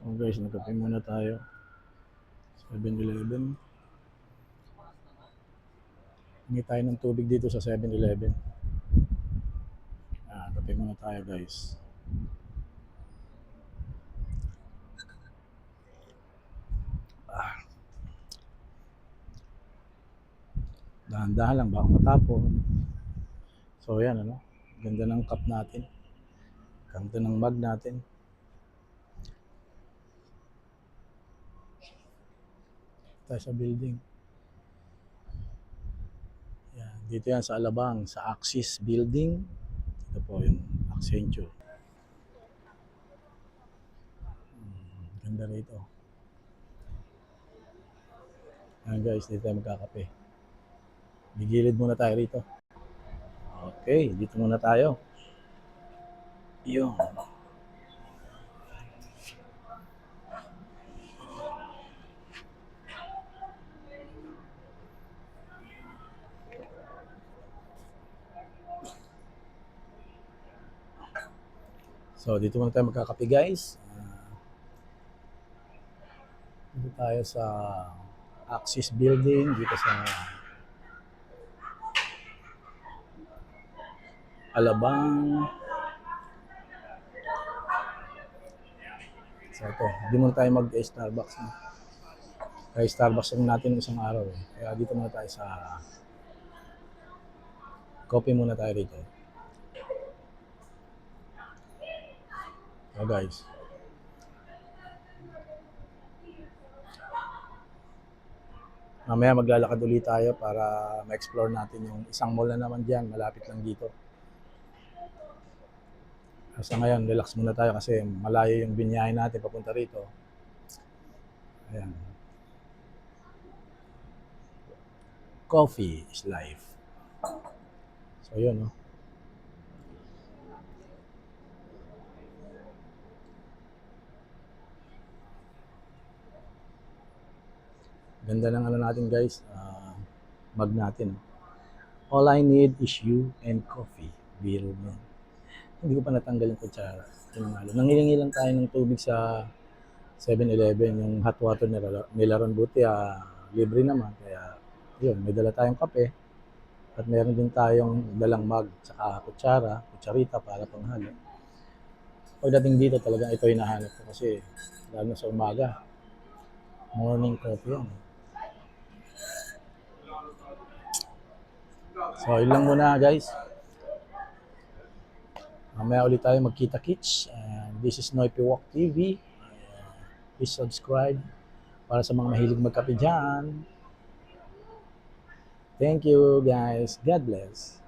Oh guys, nagkape muna tayo. 7-Eleven. Hingi tayo ng tubig dito sa 7-Eleven. Kape muna tayo guys. Dahan-dahan lang, baka matapon. So yan ano, ganda ng cup natin. Ganda ng mug natin. Tayo sa building. Yan, dito yan sa Alabang, sa Axis Building. Ito po yung Accenture. Ganda rito. Ayan guys, dito tayo magkakape. Gigilid muna tayo rito. Okay, dito muna tayo. Yun. So, dito muna tayo magkakape guys. Dito tayo sa Axis Building, dito sa Alabang. So ito, hindi muna tayo mag-Starbucks. Kaya Starbucks lang natin isang araw eh. Kaya dito muna tayo sa coffee muna tayo rito. So guys. Mamaya maglalakad ulit tayo para ma-explore natin yung isang mall na naman dyan. Malapit lang dito. Sa ngayon, relax muna tayo kasi malayo yung binyahe natin papunta rito. Ayan. Coffee is life. So yun, no? Ganda ng ano natin guys, mug natin. All I need is you and coffee. Biro mo. Hindi ko pa natanggal yung kutsara. Nangihingi lang tayo ng tubig sa 7-Eleven, yung hot water nila ron. Buti, libre naman. Kaya, yun, may dala tayong kape. At meron din tayong dalang mug, saka kutsarita para panghalo. Pagdating dito, talagang ito hinahanap ko kasi lalo na sa umaga. Morning coffee yan. So, yun lang muna guys. Mamaya ulit tayo magkita-kits. This is Noipy Walk TV. Please subscribe para sa mga mahilig magkape dyan. Thank you guys. God bless.